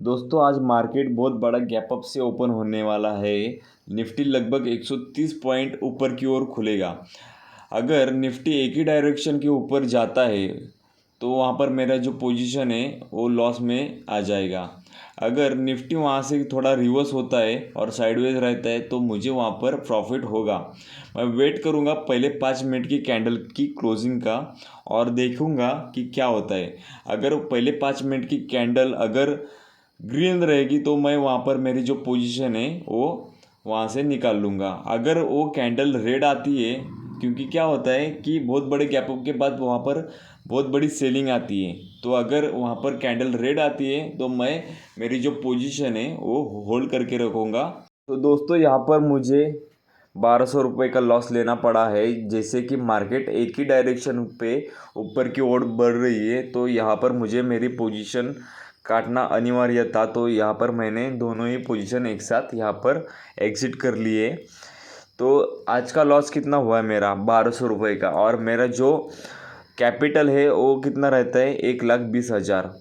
दोस्तों आज मार्केट बहुत बड़ा गैप अप से ओपन होने वाला है। निफ्टी लगभग 130 पॉइंट ऊपर की ओर खुलेगा। अगर निफ्टी एक ही डायरेक्शन के ऊपर जाता है तो वहाँ पर मेरा जो पोजीशन है वो लॉस में आ जाएगा। अगर निफ्टी वहाँ से थोड़ा रिवर्स होता है और साइडवेज रहता है तो मुझे वहाँ पर प्रॉफिट होगा। मैं वेट करूँगा पहले 5 मिनट की कैंडल की क्लोजिंग का और देखूँगा कि क्या होता है। अगर पहले 5 मिनट की कैंडल अगर ग्रीन रहेगी तो मैं वहाँ पर मेरी जो पोजीशन है वो वहाँ से निकाल लूँगा। अगर वो कैंडल रेड आती है, क्योंकि क्या होता है कि बहुत बड़े गैप अप के बाद वहाँ पर बहुत बड़ी सेलिंग आती है, तो अगर वहाँ पर कैंडल रेड आती है तो मैं मेरी जो पोजीशन है वो होल्ड करके रखूँगा। तो दोस्तों यहाँ पर मुझे 1200 रुपये का लॉस लेना पड़ा है। जैसे कि मार्केट एक ही डायरेक्शन पे ऊपर की ओर बढ़ रही है तो यहाँ पर मुझे मेरी पोजीशन काटना अनिवार्य था। तो यहाँ पर मैंने दोनों ही पोजीशन एक साथ यहाँ पर एग्ज़िट कर लिए। तो आज का लॉस कितना हुआ है मेरा 1200 रुपये का, और मेरा जो कैपिटल है वो कितना रहता है 1,20,000,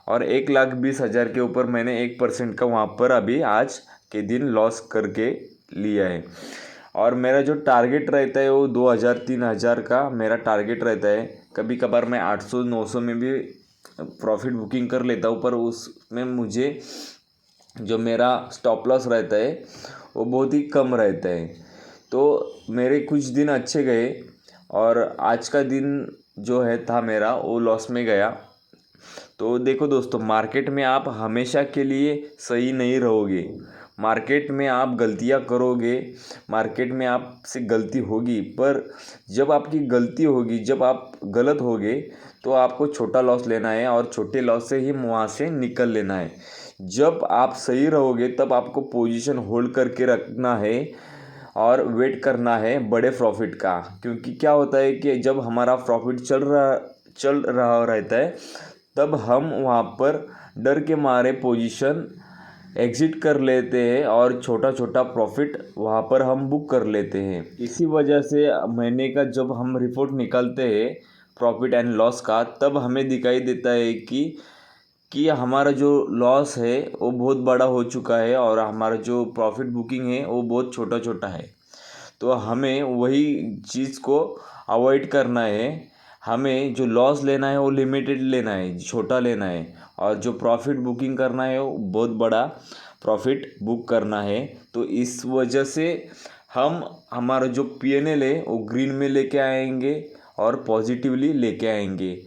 और 1,20,000 के ऊपर मैंने 1% का वहाँ पर अभी आज के दिन लॉस करके लिया है। और मेरा जो टारगेट रहता है वो 2,000-3,000 का मेरा टारगेट रहता है। कभी कभार मैं 800-900 में भी प्रॉफिट बुकिंग कर लेता हूँ, पर उसमें मुझे जो मेरा स्टॉप लॉस रहता है वो बहुत ही कम रहता है। तो मेरे कुछ दिन अच्छे गए और आज का दिन जो है था मेरा वो लॉस में गया। तो देखो दोस्तों, मार्केट में आप हमेशा के लिए सही नहीं रहोगे। मार्केट में आप गलतियां करोगे, मार्केट में आपसे गलती होगी, पर जब आपकी गलती होगी, जब आप गलत होगे तो आपको छोटा लॉस लेना है और छोटे लॉस से ही वहाँ से निकल लेना है। जब आप सही रहोगे तब आपको पोजीशन होल्ड करके रखना है और वेट करना है बड़े प्रॉफिट का। क्योंकि क्या होता है कि जब हमारा प्रॉफिट चल रहा रहता है तब हम वहाँ पर डर के मारे पोजीशन एग्ज़िट कर लेते हैं और छोटा छोटा प्रॉफिट वहाँ पर हम बुक कर लेते हैं। इसी वजह से महीने का जब हम रिपोर्ट निकालते हैं प्रॉफिट एंड लॉस का, तब हमें दिखाई देता है कि हमारा जो लॉस है वो बहुत बड़ा हो चुका है और हमारा जो प्रॉफिट बुकिंग है वो बहुत छोटा छोटा है। तो हमें वही चीज़ को अवॉइड करना है। हमें जो लॉस लेना है वो लिमिटेड लेना है, छोटा लेना है, और जो प्रॉफिट बुकिंग करना है वो बहुत बड़ा प्रॉफिट बुक करना है। तो इस वजह से हम हमारा जो पीएनएल है वो ग्रीन में लेके आएंगे और पॉजिटिवली लेके आएंगे।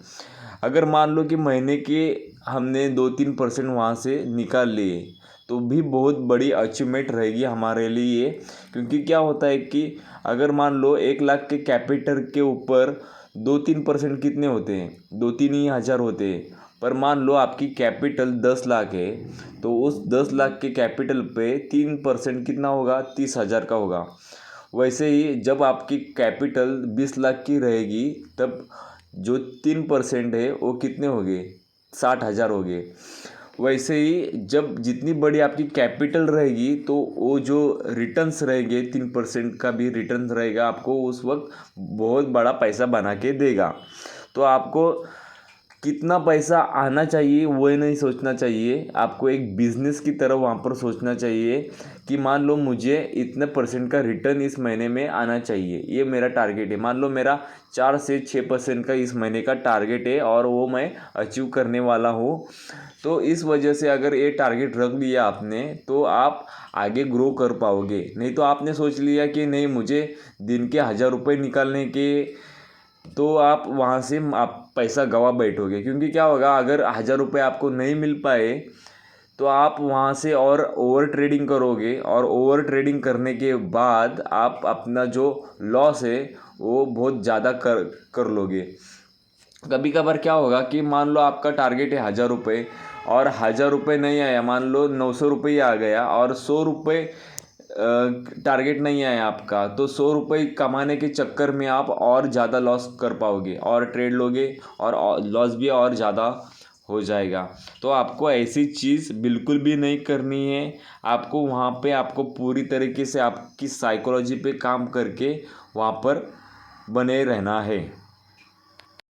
अगर मान लो कि महीने के हमने 2-3% वहाँ से निकाल लिए तो भी बहुत बड़ी अचीवमेंट रहेगी हमारे लिए। क्योंकि क्या होता है कि अगर मान लो 1 लाख के कैपिटल के ऊपर 2-3% कितने होते हैं, 2-3 ही हज़ार होते हैं। पर मान लो आपकी कैपिटल 10 लाख है तो उस 10 लाख के कैपिटल पे 3% कितना होगा, 30,000 का होगा। वैसे ही जब आपकी कैपिटल 20 लाख की रहेगी तब जो 3% है वो कितने हो गए, 60,000 हो गए। वैसे ही जब जितनी बड़ी आपकी कैपिटल रहेगी तो वो जो रिटर्न्स रहेंगे 3% का भी रिटर्न रहेगा, आपको उस वक्त बहुत बड़ा पैसा बना के देगा। तो आपको कितना पैसा आना चाहिए वो नहीं सोचना चाहिए, आपको एक बिज़नेस की तरह वहाँ पर सोचना चाहिए कि मान लो मुझे इतने % का रिटर्न इस महीने में आना चाहिए, ये मेरा टारगेट है। मान लो मेरा 4 से 6% का इस महीने का टारगेट है और वो मैं अचीव करने वाला हूँ। तो इस वजह से अगर ये टारगेट रख लिया आपने तो आप आगे ग्रो कर पाओगे। नहीं तो आपने सोच लिया कि नहीं मुझे दिन के 1,000 रुपये निकालने के, तो आप वहाँ से आप पैसा गवा बैठोगे। क्योंकि क्या होगा, अगर 1,000 रुपये आपको नहीं मिल पाए तो आप वहाँ से और ओवर ट्रेडिंग करोगे, और ओवर ट्रेडिंग करने के बाद आप अपना जो लॉस है वो बहुत ज़्यादा कर लोगे। कभी कभार क्या होगा कि मान लो आपका टारगेट है 1,000 रुपये और 1,000 रुपये नहीं आया, मान लो 900 रुपये ही आ गया, और 100 रुपये टारगेट नहीं आया आपका, तो 100 रुपये कमाने के चक्कर में आप और ज़्यादा लॉस कर पाओगे और ट्रेड लोगे और लॉस भी और ज़्यादा हो जाएगा। तो आपको ऐसी चीज़ बिल्कुल भी नहीं करनी है। आपको वहाँ पे आपको पूरी तरीके से आपकी साइकोलॉजी पे काम करके वहाँ पर बने रहना है।